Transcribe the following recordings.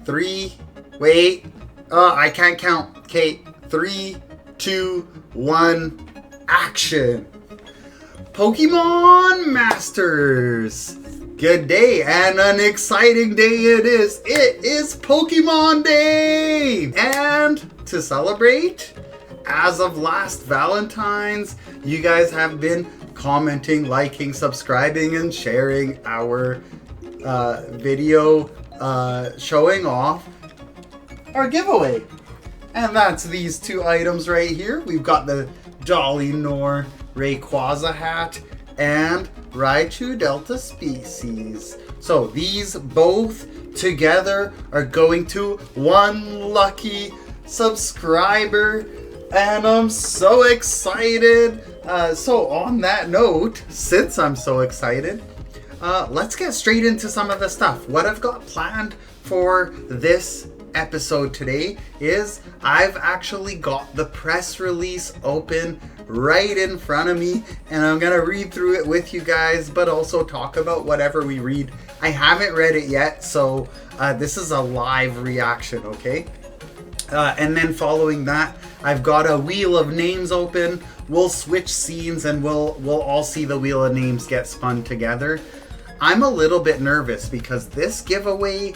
3, wait, I can't count. Okay, 3, 2, 1, action. Pokemon Masters. Good day and an exciting day it is. It is Pokemon Day. And to celebrate, as of last Valentine's, you guys have been commenting, liking, subscribing, and sharing our video showing off our giveaway. And that's these two items right here. We've got the Dolly Noire Rayquaza hat and Raichu Delta species. So these both together are going to one lucky subscriber, and I'm so excited. So on that note, since I'm so excited, let's get straight into some of the stuff. What I've got planned for this episode today is I've actually got the press release open right in front of me, and I'm gonna read through it with you guys, but also talk about whatever we read. I haven't read it yet, so this is a live reaction, okay? And then following that, I've got a wheel of names open. We'll switch scenes and we'll all see the wheel of names get spun together. I'm a little bit nervous because this giveaway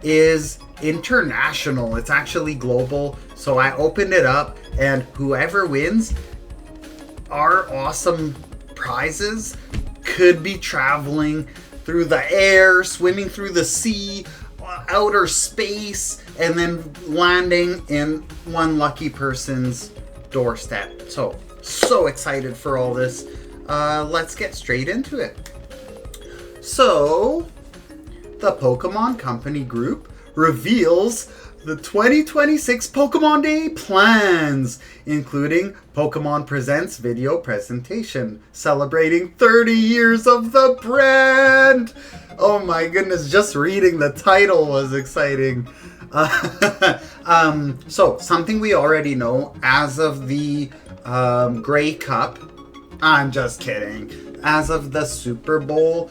is international. It's actually global. So I opened it up, and whoever wins, our awesome prizes could be traveling through the air, swimming through the sea, outer space, and then landing in one lucky person's doorstep. So excited for all this. Let's get straight into it. So, the Pokemon Company Group reveals the 2026 Pokemon Day plans, including Pokemon Presents video presentation celebrating 30 years of the brand. Oh my goodness, just reading the title was exciting. So something we already know, as of the Grey Cup, I'm just kidding, as of the Super Bowl,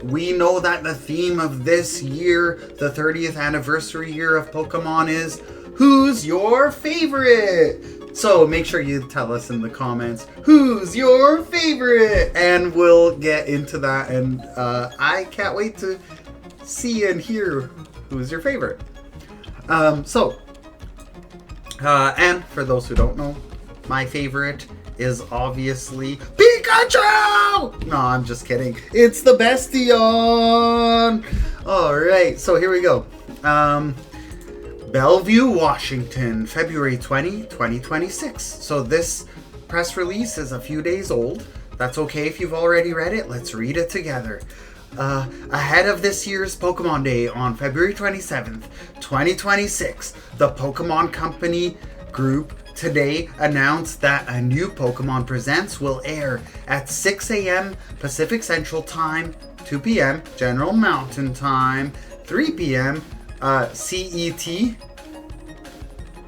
we know that the theme of this year, the 30th anniversary year of Pokemon, is who's your favorite? So make sure you tell us in the comments, who's your favorite? And we'll get into that, and I can't wait to see and hear who's your favorite. And for those who don't know, my favorite is obviously Pikachu! No, I'm just kidding. It's the Bestion! Alright, so here we go. Bellevue, Washington, February 20, 2026. So this press release is a few days old. That's okay if you've already read it. Let's read it together. Ahead of this year's Pokemon Day on February 27th, 2026, the Pokemon Company Group today announced that a new Pokemon Presents will air at 6 a.m. Pacific Central Time, 2 p.m. General Mountain Time, 3 p.m. CET.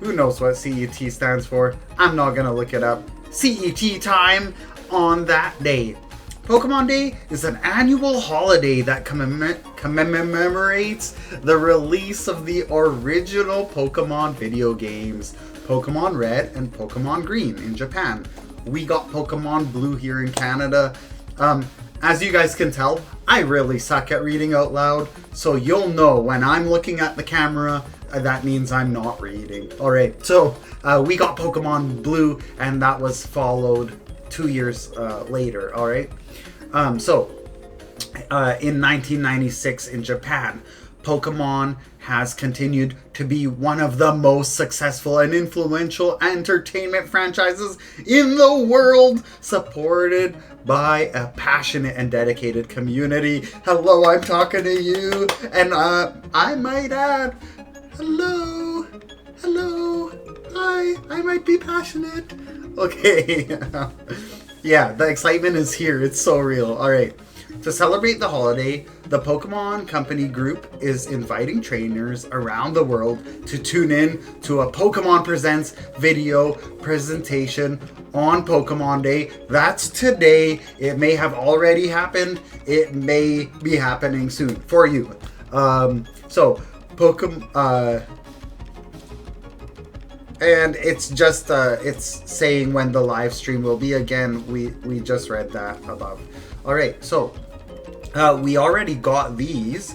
Who knows what CET stands for? I'm not gonna look it up. CET time on that day. Pokemon Day is an annual holiday that commemorates the release of the original Pokemon video games, Pokemon Red and Pokemon Green in Japan. We got Pokemon Blue here in Canada. As you guys can tell, I really suck at reading out loud, so you'll know when I'm looking at the camera, that means I'm not reading. Alright, so we got Pokemon Blue, and that was followed 2 years later, alright? In 1996 in Japan, Pokemon has continued to be one of the most successful and influential entertainment franchises in the world, supported by a passionate and dedicated community. Hello, I'm talking to you, and I might add, hello, I might be passionate. Okay, yeah, the excitement is here, it's so real. Alright. To celebrate the holiday, the Pokemon Company Group is inviting trainers around the world to tune in to a Pokemon Presents video presentation on Pokemon Day. That's today. It may have already happened. It may be happening soon for you. So Pokemon, and it's just it's saying when the live stream will be. Again, we just read that above. All right, so we already got these.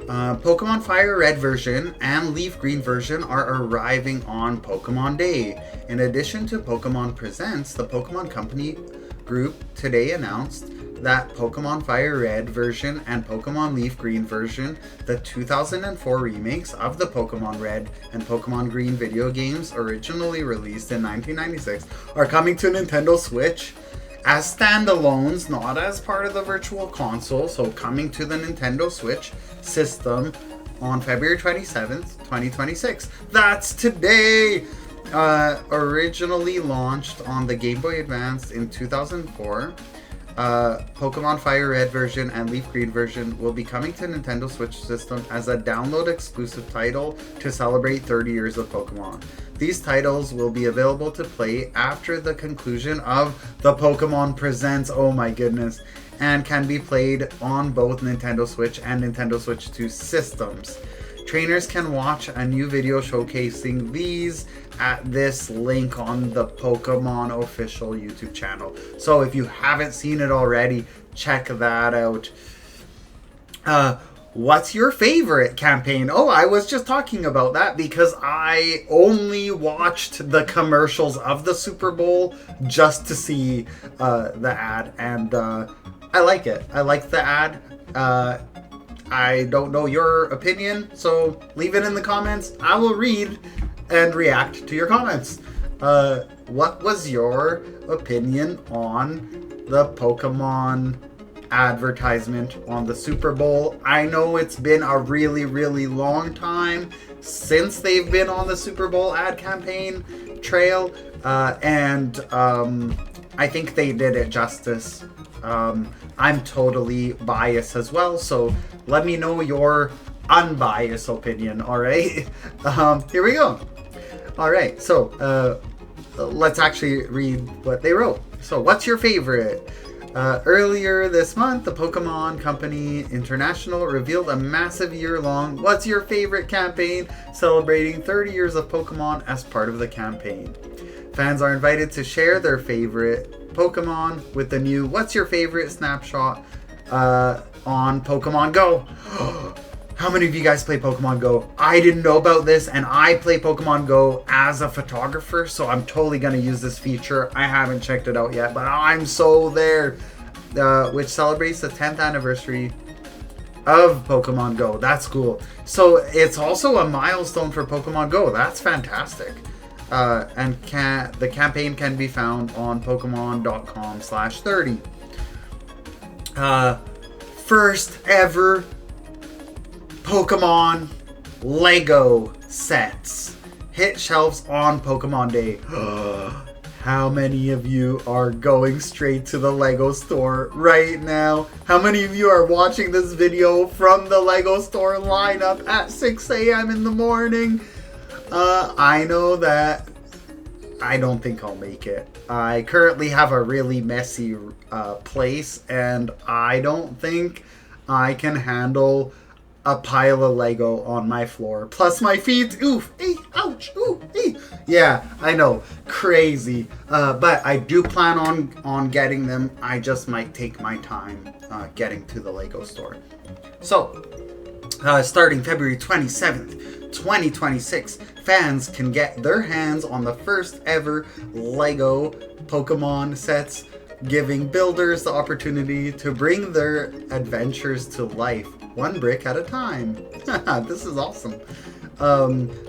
Pokemon Fire Red version and Leaf Green version are arriving on Pokemon Day. In addition to Pokemon Presents, the Pokemon Company group today announced that Pokemon Fire Red version and Pokemon Leaf Green version, the 2004 remakes of the Pokemon Red and Pokemon Green video games originally released in 1996, are coming to Nintendo Switch as standalones, not as part of the Virtual Console, so coming to the Nintendo Switch system on February 27th, 2026. That's today! Originally launched on the Game Boy Advance in 2004, Pokemon Fire Red version and Leaf Green version will be coming to Nintendo Switch system as a download exclusive title to celebrate 30 years of Pokemon. These titles will be available to play after the conclusion of the Pokemon Presents, oh my goodness, and can be played on both Nintendo Switch and Nintendo Switch 2 systems. Trainers can watch a new video showcasing these at this link on the Pokemon official YouTube channel. So if you haven't seen it already, check that out. What's your favorite campaign? Oh, I was just talking about that because I only watched the commercials of the Super Bowl just to see the ad, and I like it. I like the ad. I don't know your opinion, so leave it in the comments. I will read and react to your comments. What was your opinion on the Pokemon advertisement on the Super Bowl? I know it's been a really, really long time since they've been on the Super Bowl ad campaign trail, and I think they did it justice. I'm totally biased as well, so let me know your unbiased opinion, alright? Here we go. Alright, so let's actually read what they wrote. So, what's your favorite? Earlier this month, the Pokemon Company International revealed a massive year-long What's Your Favorite campaign celebrating 30 years of Pokemon as part of the campaign. Fans are invited to share their favorite Pokemon with the new What's Your Favorite snapshot on Pokemon Go. How many of you guys play Pokemon Go? I didn't know about this, and I play Pokemon Go as a photographer, so I'm totally going to use this feature. I haven't checked it out yet, but I'm so there. Which celebrates the 10th anniversary of Pokemon Go. That's cool. So it's also a milestone for Pokemon Go. That's fantastic. And the campaign can be found on Pokemon.com/30. First ever Pokemon Lego sets hit shelves on Pokemon Day. How many of you are going straight to the Lego store right now? How many of you are watching this video from the Lego store lineup at 6 a.m. in the morning? I know that I don't think I'll make it. I currently have a really messy place, and I don't think I can handle a pile of Lego on my floor. Plus my feet. Oof. Ouch. Ooh. Yeah, I know. Crazy. But I do plan on getting them. I just might take my time getting to the Lego store. So, starting February 27th, 2026, fans can get their hands on the first ever Lego Pokemon sets, giving builders the opportunity to bring their adventures to life, one brick at a time. This is awesome.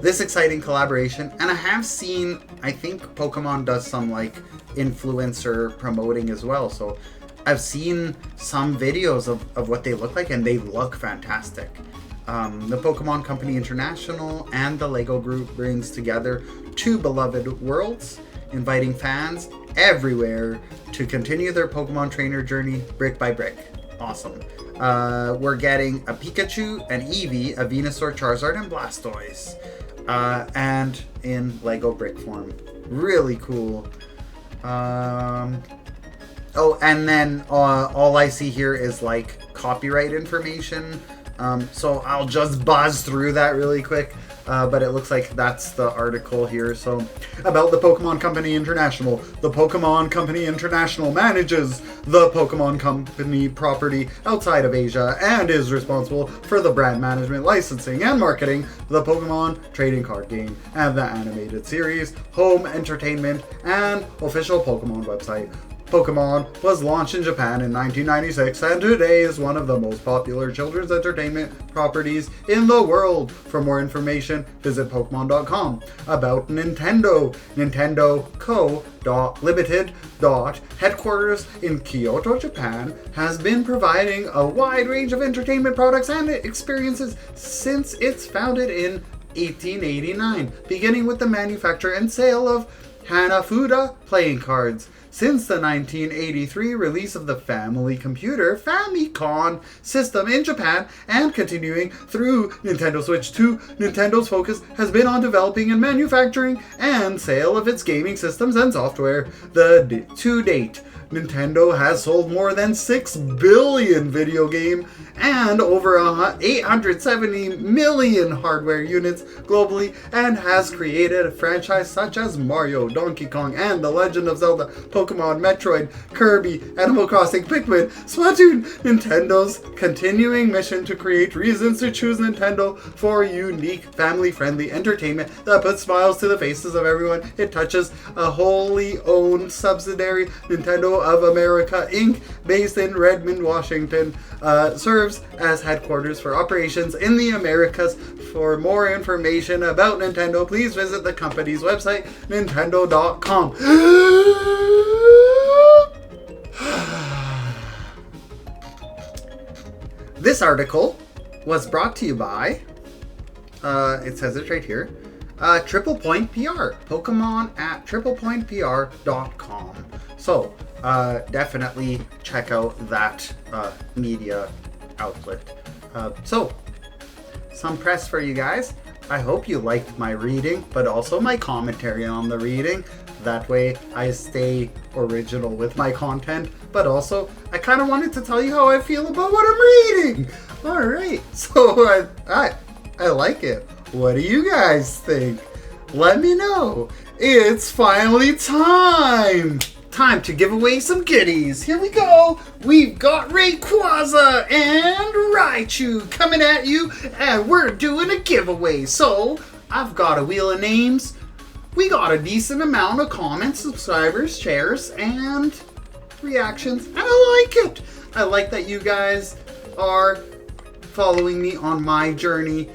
This exciting collaboration, and I have seen, I think Pokemon does some like influencer promoting as well, so I've seen some videos of what they look like, and they look fantastic. The Pokemon Company International and the LEGO Group brings together two beloved worlds, inviting fans everywhere to continue their Pokemon trainer journey brick by brick. Awesome. We're getting a Pikachu, an Eevee, a Venusaur, Charizard, and Blastoise. And in LEGO brick form. Really cool. Oh, and then all I see here is like copyright information. So I'll just buzz through that really quick. But it looks like that's the article here. So, about the Pokemon Company International. The Pokemon Company International manages the Pokemon Company property outside of Asia and is responsible for the brand management, licensing, and marketing, the Pokemon trading card game, and the animated series, home entertainment, and official Pokemon website. Pokemon was launched in Japan in 1996 and today is one of the most popular children's entertainment properties in the world. For more information, visit Pokemon.com. About Nintendo. Nintendo Co. Limited. Headquarters in Kyoto, Japan, has been providing a wide range of entertainment products and experiences since it's founded in 1889, beginning with the manufacture and sale of Hanafuda playing cards. Since the 1983 release of the Family Computer Famicom system in Japan and continuing through Nintendo Switch 2, Nintendo's focus has been on developing and manufacturing and sale of its gaming systems and software. To date, Nintendo has sold more than 6 billion video game and over 870 million hardware units globally and has created a franchise such as Mario, Donkey Kong, and The Legend of Zelda, Pokemon, Metroid, Kirby, Animal Crossing, Pikmin, Splatoon. Nintendo's continuing mission to create reasons to choose Nintendo for unique, family-friendly entertainment that puts smiles to the faces of everyone it touches. A wholly owned subsidiary, Nintendo of America Inc., based in Redmond, Washington, serves as headquarters for operations in the Americas. For more information about Nintendo, please visit the company's website, nintendo.com. This article was brought to you by, it says it right here, Triple Point PR, Pokemon at triplepointpr.com. So, definitely check out that media outlet. So, some press for you guys. I hope you liked my reading, but also my commentary on the reading. That way I stay original with my content, but also I kind of wanted to tell you how I feel about what I'm reading. All right, so I like it. What do you guys think? Let me know. It's finally time to give away some goodies. Here we go. We've got Rayquaza and Raichu coming at you, and we're doing a giveaway. So I've got a wheel of names. We got a decent amount of comments, subscribers, shares, and reactions, and I like it. I like that you guys are following me on my journey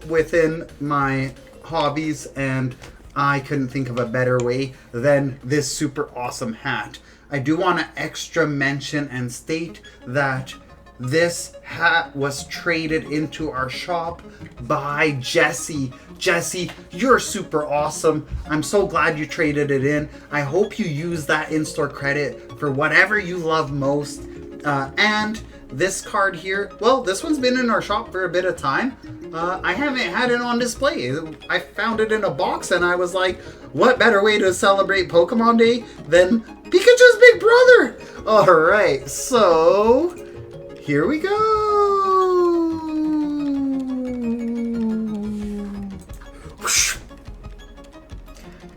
within my hobbies, and I couldn't think of a better way than this super awesome hat. I do want to extra mention and state that this hat was traded into our shop by Jesse. Jesse, you're super awesome. I'm so glad you traded it in. I hope you use that in-store credit for whatever you love most. And this card here, well, this one's been in our shop for a bit of time. I haven't had it on display. I found it in a box and I was like, what better way to celebrate Pokemon Day than Pikachu's big brother? All right, so here we go.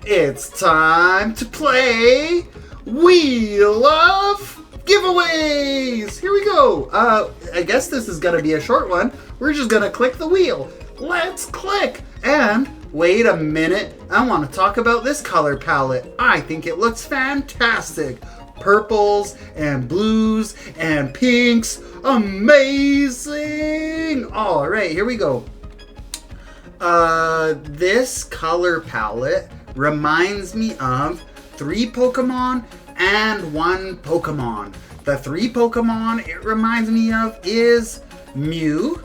It's time to play Wheel of Giveaways. Here we go. I guess this is gonna be a short one. We're just gonna click the wheel. Let's click. And wait a minute. I want to talk about this color palette. I think it looks fantastic. Purples and blues and pinks. Amazing. All right, here we go. This color palette reminds me of 3 Pokemon and 1 Pokemon. The 3 Pokemon it reminds me of is Mew,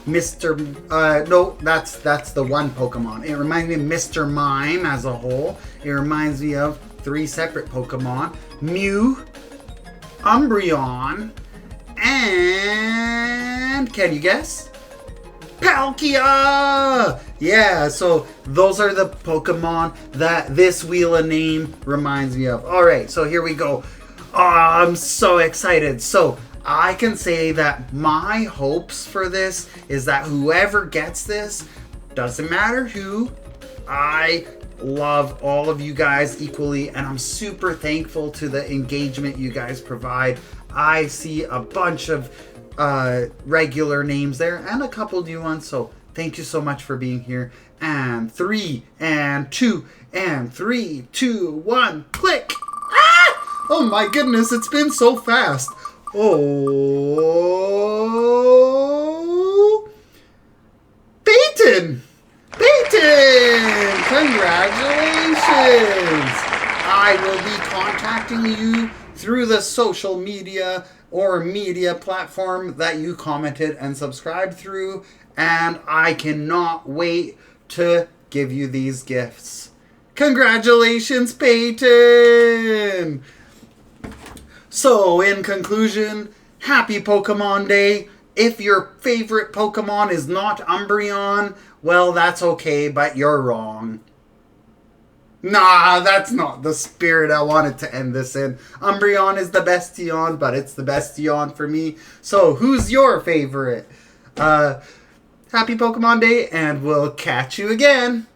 no, that's the 1 Pokemon. It reminds me of Mr. Mime as a whole. It reminds me of 3 separate Pokemon: Mew, Umbreon, and can you guess? Palkia! Yeah, so those are the Pokemon that this Wheel of Name reminds me of. Alright, so here we go. Oh, I'm so excited. So I can say that my hopes for this is that whoever gets this, doesn't matter who, I love all of you guys equally, and I'm super thankful to the engagement you guys provide. I see a bunch of regular names there and a couple new ones, so thank you so much for being here. And 3 and 2 and 3, 2, 1, click! Ah! Oh my goodness, it's been so fast. Oh, Peyton! Peyton! Congratulations! I will be contacting you through the social media or media platform that you commented and subscribed through, and I cannot wait to give you these gifts. Congratulations, Peyton! So, in conclusion, happy Pokemon Day. If your favorite Pokemon is not Umbreon, well, that's okay, but you're wrong. Nah, that's not the spirit I wanted to end this in. Umbreon is the best Eon, but it's the best Eon for me. So, who's your favorite? Happy Pokemon Day, and we'll catch you again.